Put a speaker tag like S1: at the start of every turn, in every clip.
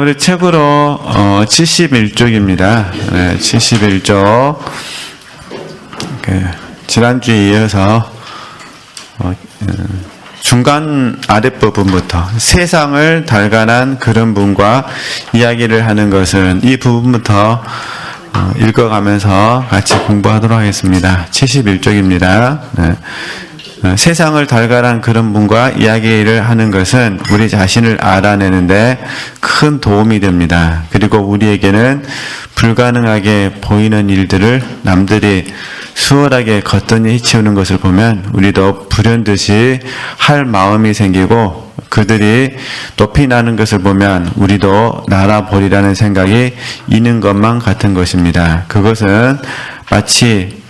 S1: 우리 책으로 71쪽입니다. 네, 71쪽. 지난주에 이어서 중간 아랫부분부터 세상을 달관한 그런 분과 이야기를 하는 것은 이 부분부터 읽어가면서 같이 공부하도록 하겠습니다. 71쪽입니다. 네. 세상을 달관한 그런 분과 이야기를 하는 것은 우리 자신을 알아내는데 큰 도움이 됩니다. 그리고 우리에게는 불가능하게 보이는 일들을 남들이 수월하게 걷더니 치우는 것을 보면 우리도 불현듯이 할 마음이 생기고, 그들이 높이 나는 것을 보면 우리도 날아버리라는 생각이 있는 것만 같은 것입니다. 그것은 마치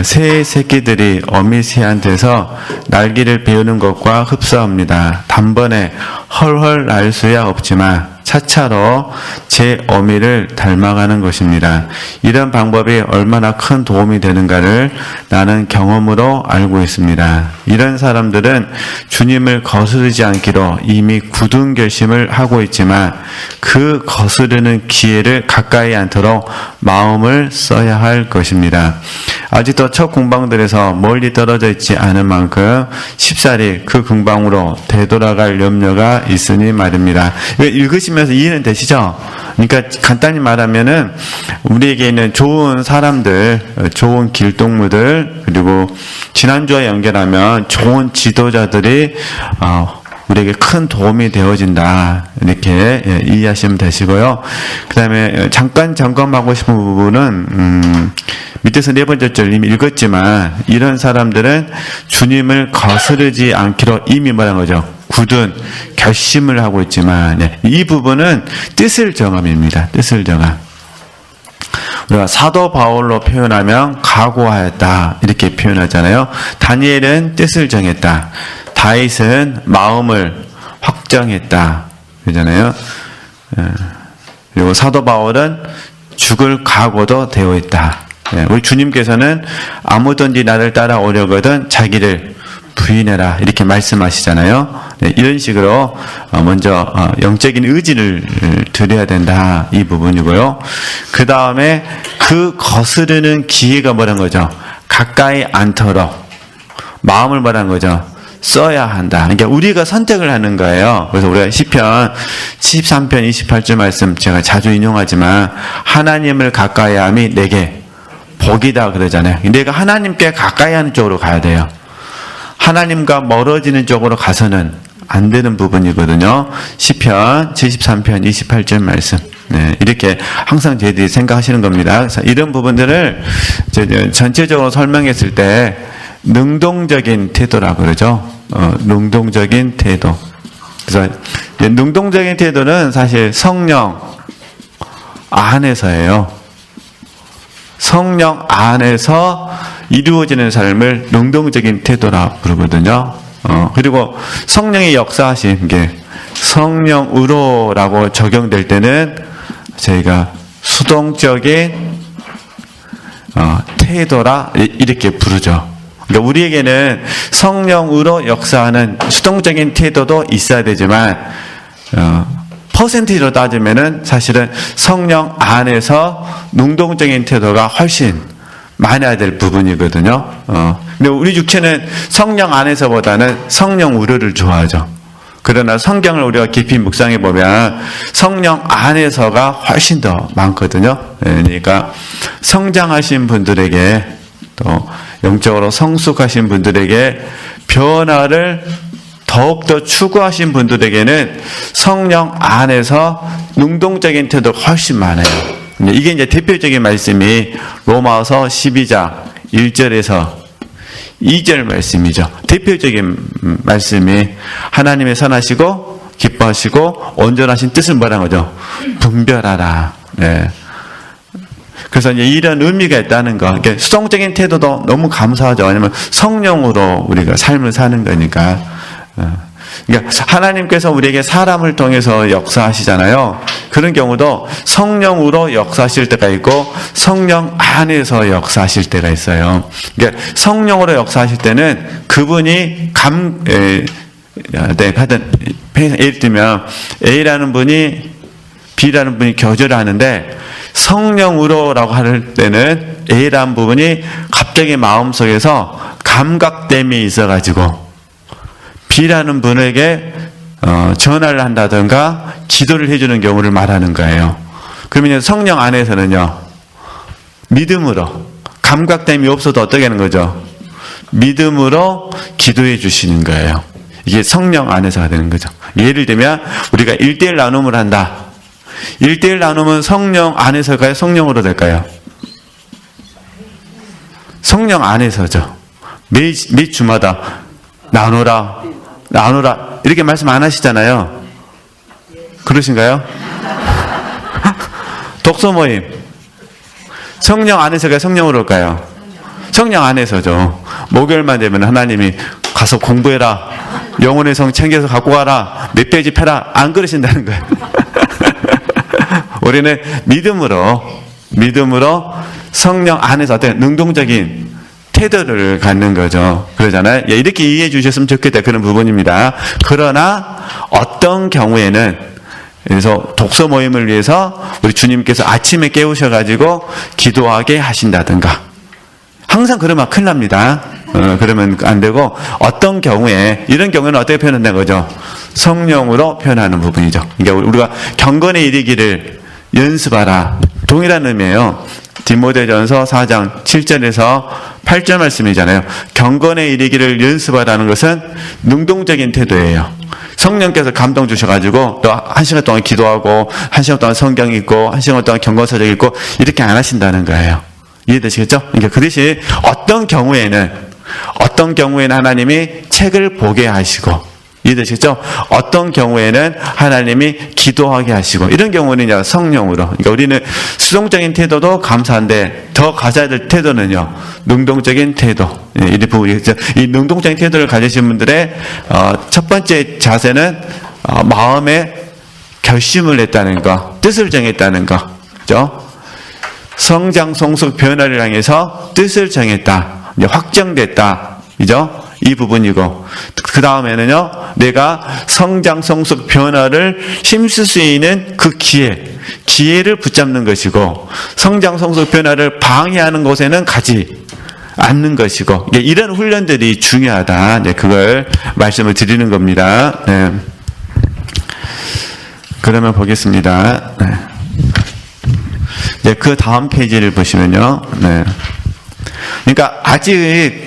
S1: 새 새끼들이 어미 새한테서 날개를 베우는 것과 흡사합니다. 단번에 헐헐 날 수야 없지만 차차로 제 어미를 닮아가는 것입니다. 이런 방법이 얼마나 큰 도움이 되는가를 나는 경험으로 알고 있습니다. 이런 사람들은 주님을 거스르지 않기로 이미 굳은 결심을 하고 있지만 그 거스르는 기회를 가까이 않도록 마음을 써야 할 것입니다. 아직도 첫 궁방들에서 멀리 떨어져 있지 않은 만큼 쉽사리 그 궁방으로 되돌아갈 염려가 있으니 말입니다. 읽으시면서 이해는 되시죠? 그러니까 간단히 말하면은 우리에게 있는 좋은 사람들, 좋은 길동무들, 그리고 지난주와 연결하면 좋은 지도자들이 우리에게 큰 도움이 되어진다, 이렇게 이해하시면 되시고요. 그 다음에 잠깐 점검하고 싶은 부분은 밑에서 네 번째 절 이미 읽었지만 이런 사람들은 주님을 거스르지 않기로 이미 말한 거죠. 굳은 결심을 하고 있지만, 이 부분은 뜻을 정함입니다. 뜻을 정함. 우리가 사도 바울로 표현하면 각오하였다, 이렇게 표현하잖아요. 다니엘은 뜻을 정했다. 다윗은 마음을 확정했다, 그러잖아요. 그리고 사도 바울은 죽을 각오도 되어 있다. 우리 주님께서는 아무든지 나를 따라오려거든 자기를 부인해라, 이렇게 말씀하시잖아요. 이런 식으로 먼저 영적인 의지를 드려야 된다, 이 부분이고요. 그 다음에 그 거스르는 기회가 뭐란 거죠? 가까이 않도록 마음을 뭐란 거죠? 써야 한다. 그러니까 우리가 선택을 하는 거예요. 그래서 우리가 시편 73편 28절 말씀 제가 자주 인용하지만 하나님을 가까이 함이 내게 복이다 그러잖아요. 내가 하나님께 가까이 하는 쪽으로 가야 돼요. 하나님과 멀어지는 쪽으로 가서는 안 되는 부분이거든요. 시편 73편 28절 말씀. 네, 이렇게 항상 저희들이 생각하시는 겁니다. 그래서 이런 부분들을 전체적으로 설명했을 때 능동적인 태도라고 그러죠. 능동적인 태도. 그래서 능동적인 태도는 사실 성령 안에서예요. 성령 안에서 이루어지는 삶을 능동적인 태도라 부르거든요. 그리고 성령이 역사하신 게 성령으로라고 적용될 때는 저희가 수동적인 태도라 이렇게 부르죠. 그러니까 우리에게는 성령으로 역사하는 수동적인 태도도 있어야 되지만 퍼센티지로 따지면은 사실은 성령 안에서 능동적인 태도가 훨씬 많아야 될 부분이거든요. 근데 우리 육체는 성령 안에서보다는 성령 우로를 좋아하죠. 그러나 성경을 우리가 깊이 묵상해 보면 성령 안에서가 훨씬 더 많거든요. 그러니까 성장하신 분들에게, 또 영적으로 성숙하신 분들에게, 변화를 더욱더 추구하신 분들에게는 성령 안에서 능동적인 태도가 훨씬 많아요. 이게 이제 대표적인 말씀이 로마서 12장 1절에서 2절 말씀이죠. 대표적인 말씀이 하나님의 선하시고 기뻐하시고 온전하신 뜻을 뭐라는 거죠? 분별하라. 네. 그래서 이제 이런 의미가 있다는 거. 그러니까 수동적인 태도도 너무 감사하죠. 왜냐면 성령으로 우리가 삶을 사는 거니까. 그러니까 하나님께서 우리에게 사람을 통해서 역사하시잖아요. 그런 경우도 성령으로 역사하실 때가 있고 성령 안에서 역사하실 때가 있어요. 그러니까 성령으로 역사하실 때는 그분이 하여튼 예를 들면 A라는 분이 B라는 분이 교제를 하는데 성령으로라고 할 때는 A라는 부분이 갑자기 마음속에서 감각됨이 있어가지고 B라는 분에게 전화를 한다든가 기도를 해주는 경우를 말하는 거예요. 그러면 성령 안에서는요, 믿음으로, 감각됨이 없어도 어떻게 하는 거죠? 믿음으로 기도해 주시는 거예요. 이게 성령 안에서가 되는 거죠. 예를 들면 우리가 1:1 나눔을 한다. 1:1 나눔은 성령 안에서가요? 성령으로 될까요? 성령 안에서죠. 매 주마다 나누라 이렇게 말씀 안 하시잖아요. 그러신가요? 독서 모임 성령 안에서가 성령으로 올까요? 성령 안에서죠. 목요일만 되면 하나님이 가서 공부해라, 영혼의 성 챙겨서 갖고 가라, 몇 페이지 펴라, 안 그러신다는 거예요. 우리는 믿음으로 성령 안에서 어떤 능동적인 태도를 갖는 거죠. 그러잖아요. 이렇게 이해해 주셨으면 좋겠다, 그런 부분입니다. 그러나 어떤 경우에는, 그래서 독서 모임을 위해서 우리 주님께서 아침에 깨우셔가지고 기도하게 하신다든가, 항상 그러면 큰일 납니다. 그러면 안 되고, 어떤 경우에, 이런 경우는 어떻게 표현한다는 거죠? 성령으로 표현하는 부분이죠. 그러니까 우리가 경건에 이르기를 연습하라, 동일한 의미예요. 디모데전서 4장 7절에서 8절 말씀이잖아요. 경건에 이르기를 연습하라는 것은 능동적인 태도예요. 성령께서 감동 주셔가지고 또 1시간 동안 기도하고 1시간 동안 성경 읽고 1시간 동안 경건서적 읽고 이렇게 안 하신다는 거예요. 이해되시겠죠? 그러니까 그 대신 어떤 경우에는 하나님이 책을 보게 하시고, 이해되시겠죠? 어떤 경우에는 하나님이 기도하게 하시고, 이런 경우는 이제 성령으로. 그러니까 우리는 수동적인 태도도 감사한데 더 가져야 될 태도는요, 능동적인 태도. 이 부분이죠. 이 능동적인 태도를 가지신 분들의 첫 번째 자세는 마음에 결심을 했다는 거, 뜻을 정했다는 거, 그죠? 성장, 성숙, 변화를 향해서 뜻을 정했다, 이제 확정됐다, 그죠? 이 부분이고, 그 다음에는요, 내가 성장, 성숙, 변화를 힘쓸 수 있는 그 기회를 붙잡는 것이고, 성장, 성숙, 변화를 방해하는 곳에는 가지 않는 것이고, 이런 훈련들이 중요하다. 그걸 말씀을 드리는 겁니다. 네. 그러면 보겠습니다. 네. 그 다음 페이지를 보시면요. 네. 그러니까 아직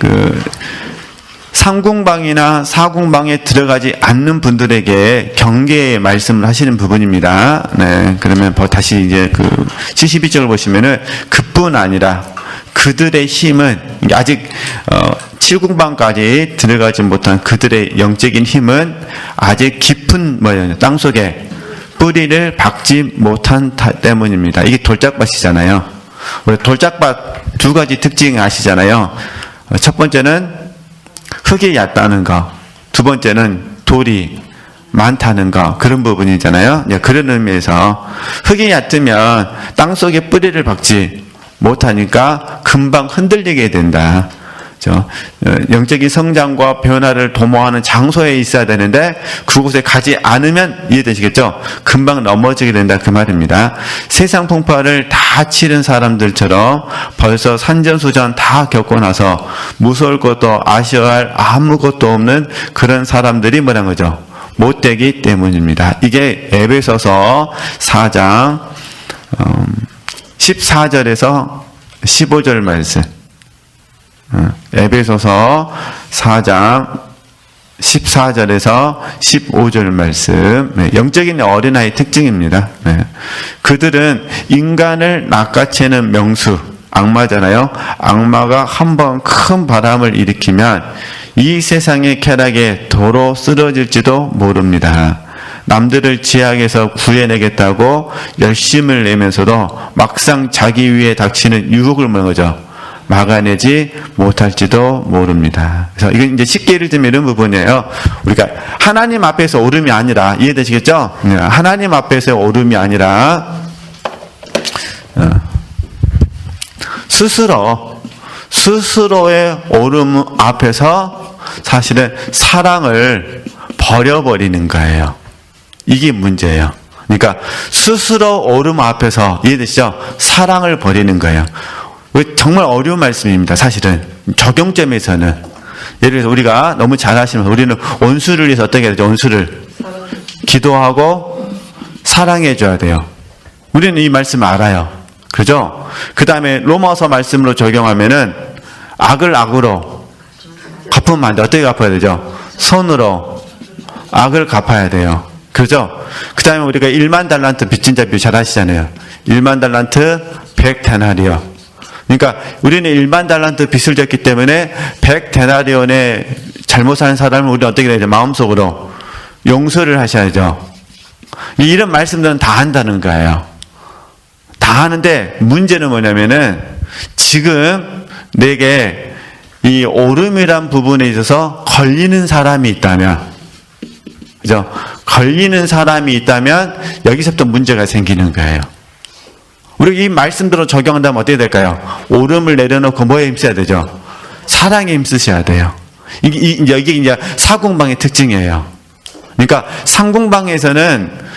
S1: 상궁방이나 사궁방에 들어가지 않는 분들에게 경계의 말씀을 하시는 부분입니다. 네. 그러면 다시 이제 72쪽을 보시면은 그뿐 아니라 그들의 힘은, 아직 7궁방까지 들어가지 못한 그들의 영적인 힘은 아직 깊은 땅 속에 뿌리를 박지 못한 때문입니다. 이게 돌짝밭이잖아요. 우리 돌짝밭 두 가지 특징 아시잖아요. 첫 번째는 흙이 얕다는 거, 두 번째는 돌이 많다는 거, 그런 부분이잖아요. 그런 의미에서 흙이 얕으면 땅 속에 뿌리를 박지 못하니까 금방 흔들리게 된다. 영적인 성장과 변화를 도모하는 장소에 있어야 되는데 그곳에 가지 않으면, 이해되시겠죠? 금방 넘어지게 된다, 그 말입니다. 세상 풍파를 다 치른 사람들처럼 벌써 산전수전 다 겪고 나서 무서울 것도 아쉬워할 아무것도 없는 그런 사람들이 뭐라는 거죠? 못되기 때문입니다. 이게 에베소서 4장 14절에서 15절 말씀, 에베소서 4장 14절에서 15절 말씀, 영적인 어린아이 특징입니다. 그들은 인간을 낚아채는 명수, 악마잖아요. 악마가 한번 큰 바람을 일으키면 이 세상의 쾌락에 도로 쓰러질지도 모릅니다. 남들을 제약에서 구해내겠다고 열심을 내면서도 막상 자기 위에 닥치는 유혹을 뭐는 거죠? 막아내지 못할지도 모릅니다. 그래서 이건 이제 쉽게 예를 들면 이런 부분이에요. 우리가 하나님 앞에서 오름이 아니라, 이해되시겠죠? 하나님 앞에서 오름이 아니라 스스로의 오름 앞에서 사실은 사랑을 버려버리는 거예요. 이게 문제예요. 그러니까 스스로 옳음 앞에서 이해되시죠? 사랑을 버리는 거예요. 정말 어려운 말씀입니다. 사실은 적용점에서는 예를 들어서 우리가 너무 잘하시면 우리는 원수를 위해서 어떻게 해야 되죠? 원수를 기도하고 사랑해 줘야 돼요. 우리는 이 말씀 알아요. 그죠? 그 다음에 로마서 말씀으로 적용하면은 악을 악으로 갚으면 안 돼. 어떻게 갚아야 되죠? 손으로 악을 갚아야 돼요. 그죠? 그 다음에 우리가 1만 달란트 빚진 자 비유 잘 아시잖아요. 1만 달란트 100데나리온. 그러니까 우리는 1만 달란트 빚을 졌기 때문에 100데나리온의 잘못하는 사람을 우리는 어떻게 해야 되죠? 마음속으로 용서를 하셔야죠. 이런 말씀들은 다 한다는 거예요. 다 하는데 문제는 뭐냐면은 지금 내게 이 오름이란 부분에 있어서 걸리는 사람이 있다면, 그죠? 걸리는 사람이 있다면 여기서부터 문제가 생기는 거예요. 우리 이 말씀대로 적용한다면 어떻게 될까요? 오름을 내려놓고 뭐에 힘써야 되죠? 사랑에 힘쓰셔야 돼요. 이게 이제 사궁방의 특징이에요. 그러니까 상궁방에서는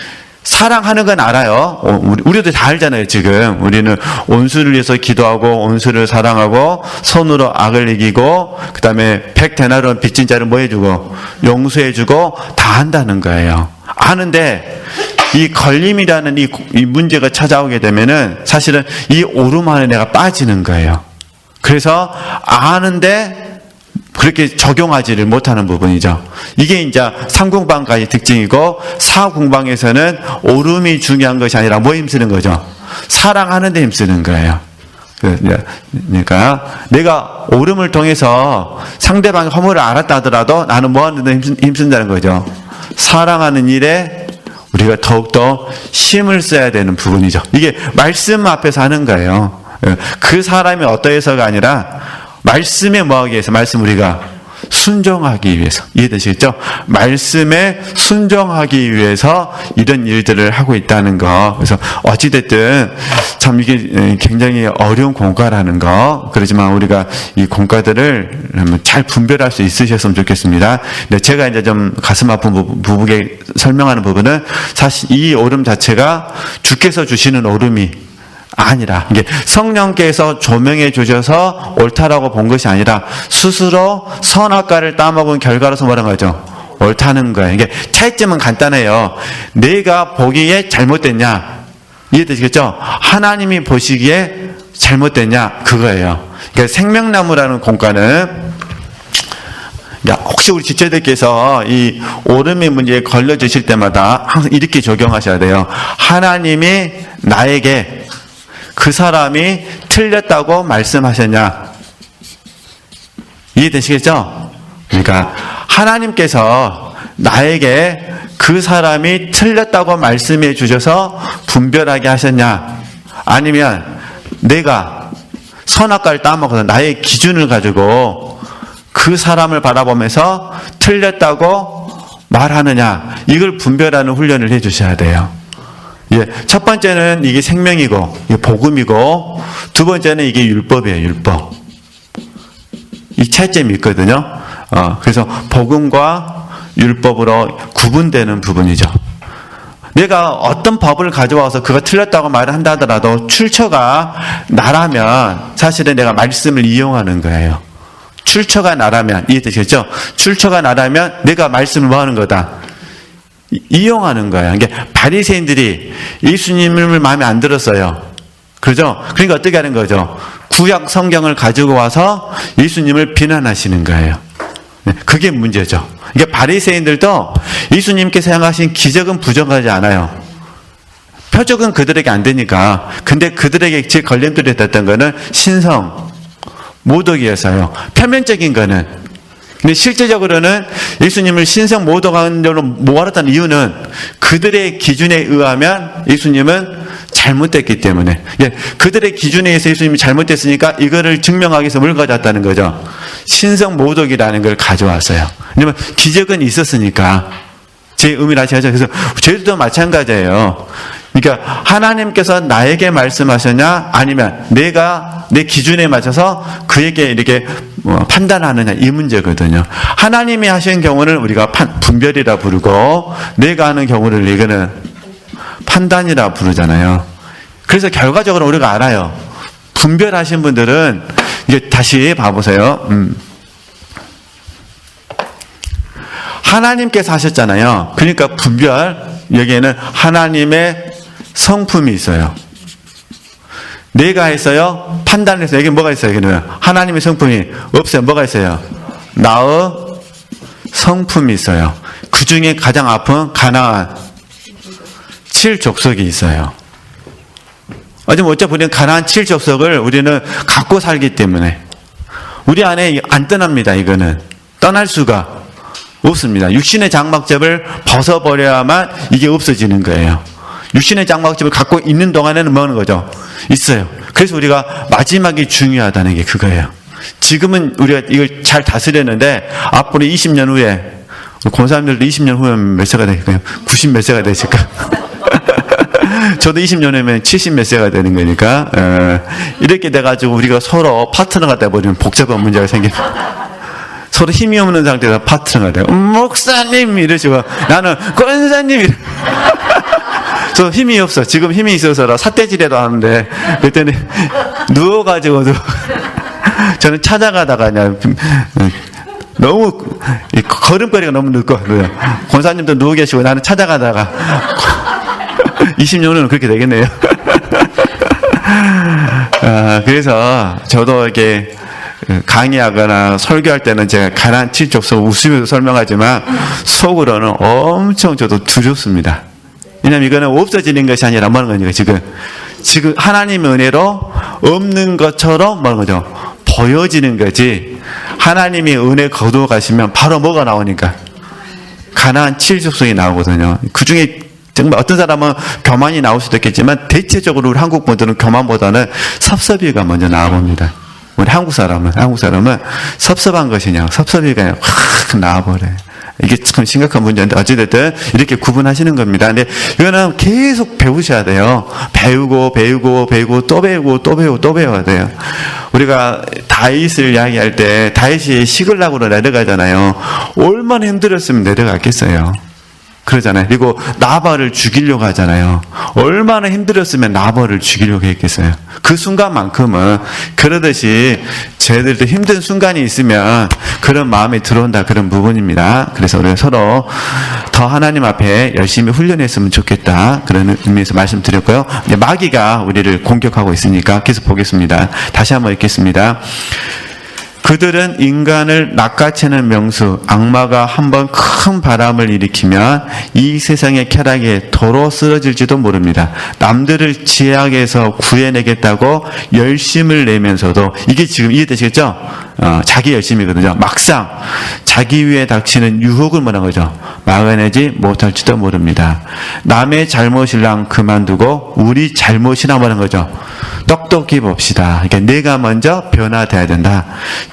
S1: 사랑하는 건 알아요. 우리도 다 알잖아요, 지금. 우리는 온수를 위해서 기도하고, 온수를 사랑하고, 손으로 악을 이기고, 그 다음에 100데나리온 빚진 자를 뭐 해주고, 용서해주고, 다 한다는 거예요. 아는데, 이 걸림이라는 이 문제가 찾아오게 되면은, 사실은 이 오름 안에 내가 빠지는 거예요. 그래서, 아는데, 그렇게 적용하지를 못하는 부분이죠. 이게 이제 상궁방까지 특징이고, 사궁방에서는 오름이 중요한 것이 아니라 뭐 힘쓰는 거죠? 사랑하는 데 힘쓰는 거예요. 그러니까 내가 오름을 통해서 상대방의 허물을 알았다 하더라도 나는 뭐 하는 데 힘쓴다는 거죠? 사랑하는 일에 우리가 더욱더 힘을 써야 되는 부분이죠. 이게 말씀 앞에서 하는 거예요. 그 사람이 어떠해서가 아니라 말씀에 뭐하기 위해서, 말씀 우리가 순종하기 위해서. 이해되시겠죠? 말씀에 순종하기 위해서 이런 일들을 하고 있다는 거. 그래서 어찌됐든 참 이게 굉장히 어려운 공과라는 거. 그렇지만 우리가 이 공과들을 잘 분별할 수 있으셨으면 좋겠습니다. 근데 제가 이제 좀 가슴 아픈 부분에 설명하는 부분은 사실 이 오름 자체가 주께서 주시는 오름이 아니라, 이게 성령께서 조명해 주셔서 옳다라고 본 것이 아니라 스스로 선악과를 따먹은 결과로서 뭐라는 거죠? 옳다는 거예요. 이게 차이점은 간단해요. 내가 보기에 잘못됐냐? 이해되시겠죠? 하나님이 보시기에 잘못됐냐? 그거예요. 그러니까 생명나무라는 공과는, 혹시 우리 지체들께서 이 오름의 문제에 걸려주실 때마다 항상 이렇게 적용하셔야 돼요. 하나님이 나에게 그 사람이 틀렸다고 말씀하셨냐? 이해되시겠죠? 그러니까 하나님께서 나에게 그 사람이 틀렸다고 말씀해 주셔서 분별하게 하셨냐? 아니면 내가 선악과를 따먹어서 나의 기준을 가지고 그 사람을 바라보면서 틀렸다고 말하느냐? 이걸 분별하는 훈련을 해 주셔야 돼요. 예, 첫 번째는 이게 생명이고, 이게 복음이고, 두 번째는 이게 율법이에요, 율법. 이 차이점이 있거든요. 그래서 복음과 율법으로 구분되는 부분이죠. 내가 어떤 법을 가져와서 그가 틀렸다고 말을 한다 하더라도 출처가 나라면 사실은 내가 말씀을 이용하는 거예요. 출처가 나라면, 이해되시겠죠? 출처가 나라면 내가 말씀을 뭐 하는 거다? 이용하는 거예요. 그러니까 바리새인들이 예수님을 마음에 안 들었어요. 그죠? 그러니까 어떻게 하는 거죠? 구약 성경을 가지고 와서 예수님을 비난하시는 거예요. 그게 문제죠. 그러니까 바리새인들도 예수님께서 행하신 기적은 부정하지 않아요. 표적은 그들에게 안 되니까. 근데 그들에게 제 걸림돌이 됐던 거는 신성, 모독이었어요. 표면적인 거는. 근데 실제적으로는 예수님을 신성 모독하는 걸로 모아놨다는 이유는 그들의 기준에 의하면 예수님은 잘못됐기 때문에, 그들의 기준에 의해서 예수님이 잘못됐으니까 이거를 증명하기 위해서 뭘 가져왔다는 거죠? 신성 모독이라는 걸 가져왔어요. 왜냐면 기적은 있었으니까. 제 의미를 아시죠? 그래서 저희도 마찬가지예요. 그러니까 하나님께서 나에게 말씀하셨냐, 아니면 내가 내 기준에 맞춰서 그에게 이렇게 판단하느냐, 이 문제거든요. 하나님이 하신 경우는 우리가 분별이라 부르고, 내가 하는 경우를 이거는 판단이라 부르잖아요. 그래서 결과적으로 우리가 알아요. 분별하신 분들은 이제 다시 봐보세요. 하나님께서 하셨잖아요. 그러니까 분별, 여기에는 하나님의 성품이 있어요. 내가 했어요? 판단을 했어요. 여기 뭐가 있어요? 여기는 하나님의 성품이 없어요. 뭐가 있어요? 나의 성품이 있어요. 그 중에 가장 아픈 가나안 7족속이 있어요. 어차피 우리는 가나안 7족속을 우리는 갖고 살기 때문에 우리 안에 안 떠납니다. 이거는 떠날 수가 없습니다. 육신의 장막접을 벗어버려야만 이게 없어지는 거예요. 육신의 장막접을 갖고 있는 동안에는 뭐 하는 거죠? 있어요. 그래서 우리가 마지막이 중요하다는 게 그거예요. 지금은 우리가 이걸 잘 다스렸는데 앞으로 20년 후에 권사님들도 20년 후에 몇 세가 될까요? 90 몇 세가 되실까? 저도 20년 후면 70 몇 세가 되는 거니까 이렇게 돼가지고 우리가 서로 파트너가 돼버리면 복잡한 문제가 생깁니다. 서로 힘이 없는 상태에서 파트너가 돼요. 목사님 이러시고 나는 권사님 저 힘이 없어. 지금 힘이 있어서 삿대질해도 하는데 그때는 누워가지고도 저는 찾아가다가 그냥 너무 걸음걸이가 너무 늦고 권사님도 누워 계시고 나는 찾아가다가 20년 후는 그렇게 되겠네요. 그래서 저도 이렇게 강의하거나 설교할 때는 제가 가나안 7족속 웃으면서 설명하지만 속으로는 엄청 저도 두렵습니다. 왜냐하면 이거는 없어지는 것이 아니라 뭐 하는 거니까 지금 하나님의 은혜로 없는 것처럼 뭐 하는 거죠? 보여지는 거지. 하나님이 은혜 거두어 가시면 바로 뭐가 나오니까 가나안 7족속이 나오거든요. 그 중에 정말 어떤 사람은 교만이 나올 수도 있겠지만 대체적으로 우리 한국 분들은 교만보다는 섭섭이가 먼저 나와봅니다. 우리 한국 사람은 섭섭한 것이냐, 섭섭이가 확 나와버려요. 이게 참 심각한 문제인데 어찌됐든 이렇게 구분하시는 겁니다. 근데 이거는 계속 배우셔야 돼요. 배우고 또 배워야 돼요. 우리가 다윗을 이야기할 때 다윗이 시글락으로 내려가잖아요. 얼마나 힘들었으면 내려갔겠어요. 그러잖아요. 그리고 나발을 죽이려고 하잖아요. 얼마나 힘들었으면 나발을 죽이려고 했겠어요. 그 순간만큼은 그러듯이 저희들도 힘든 순간이 있으면 그런 마음이 들어온다 그런 부분입니다. 그래서 우리 서로 더 하나님 앞에 열심히 훈련했으면 좋겠다 그런 의미에서 말씀드렸고요. 이제 마귀가 우리를 공격하고 있으니까 계속 보겠습니다. 다시 한번 읽겠습니다. 그들은 인간을 낚아채는 명수, 악마가 한번 큰 바람을 일으키면 이 세상의 쾌락에 도로 쓰러질지도 모릅니다. 남들을 제약에서 구해내겠다고 열심을 내면서도 이게 지금 이해되시겠죠? 자기 열심이거든요. 막상 자기 위에 닥치는 유혹을 뭐라는 거죠? 막아내지 못할지도 모릅니다. 남의 잘못이랑 그만두고 우리 잘못이나 뭐라는 거죠? 똑똑히 봅시다. 그러니까 내가 먼저 변화돼야 된다.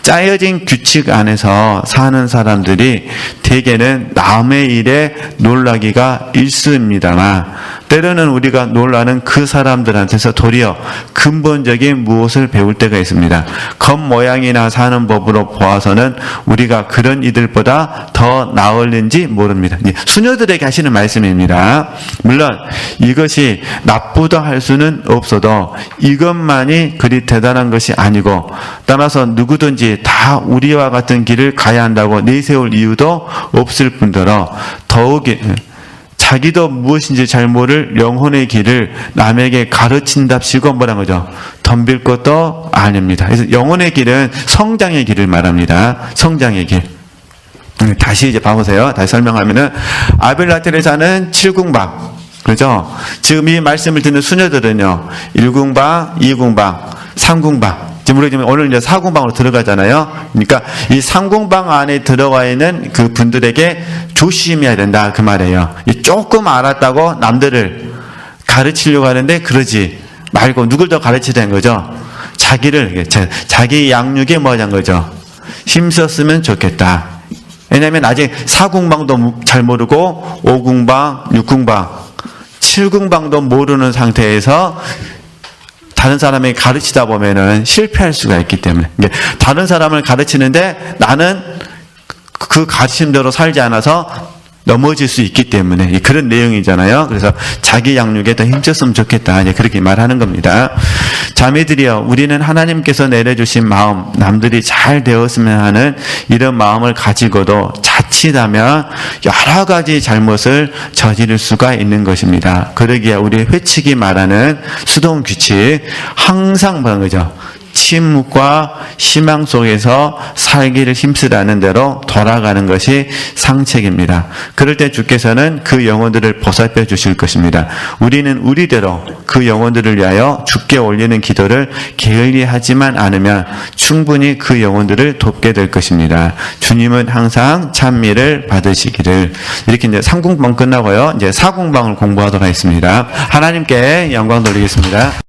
S1: 짜여진 규칙 안에서 사는 사람들이 대개는 남의 일에 놀라기가 일쑤입니다만 때로는 우리가 놀라는 그 사람들한테서 도리어 근본적인 무엇을 배울 때가 있습니다. 겉모양이나 사는 법으로 보아서는 우리가 그런 이들보다 더 나을는지 모릅니다. 수녀들에게 하시는 말씀입니다. 물론 이것이 나쁘다 할 수는 없어도 이것만이 그리 대단한 것이 아니고 따라서 누구든지 다 우리와 같은 길을 가야 한다고 내세울 이유도 없을 뿐더러 더욱이 자기도 무엇인지 잘 모를 영혼의 길을 남에게 가르친답시고 뭐라는 거죠? 덤빌 것도 아닙니다. 그래서 영혼의 길은 성장의 길을 말합니다. 성장의 길. 다시 이제 봐보세요. 다시 설명하면은 아벨라텔에사는 7궁방. 그죠? 지금 이 말씀을 듣는 수녀들은요. 1궁방, 2궁방, 3궁방. 지금 우리가 오늘 이제 4궁방으로 들어가잖아요. 그러니까 이 3궁방 안에 들어가 있는 그 분들에게 조심해야 된다. 그 말이에요. 조금 알았다고 남들을 가르치려고 하는데 그러지 말고 누굴 더 가르치자는 거죠? 자기 양육에 뭐 하자는 거죠? 힘썼으면 좋겠다. 왜냐하면 아직 4궁방도 잘 모르고 5궁방, 6궁방, 7궁방도 모르는 상태에서 다른 사람에게 가르치다 보면은 실패할 수가 있기 때문에 다른 사람을 가르치는데 나는 그 가르침대로 살지 않아서 넘어질 수 있기 때문에 그런 내용이잖아요. 그래서 자기 양육에 더 힘썼으면 좋겠다. 이제 그렇게 말하는 겁니다. 자매들이여, 우리는 하나님께서 내려주신 마음, 남들이 잘 되었으면 하는 이런 마음을 가지고도 자칫하면 여러 가지 잘못을 저지를 수가 있는 것입니다. 그러기에 우리 회칙이 말하는 수동 규칙, 항상 보는 거죠. 침묵과 희망 속에서 살기를 힘쓰라는 대로 돌아가는 것이 상책입니다. 그럴 때 주께서는 그 영혼들을 보살펴 주실 것입니다. 우리는 우리대로 그 영혼들을 위하여 주께 올리는 기도를 게을리하지만 않으면 충분히 그 영혼들을 돕게 될 것입니다. 주님은 항상 찬미를 받으시기를. 이렇게 이제 3공방 끝나고요. 이제 4공방을 공부하도록 하겠습니다. 하나님께 영광 돌리겠습니다.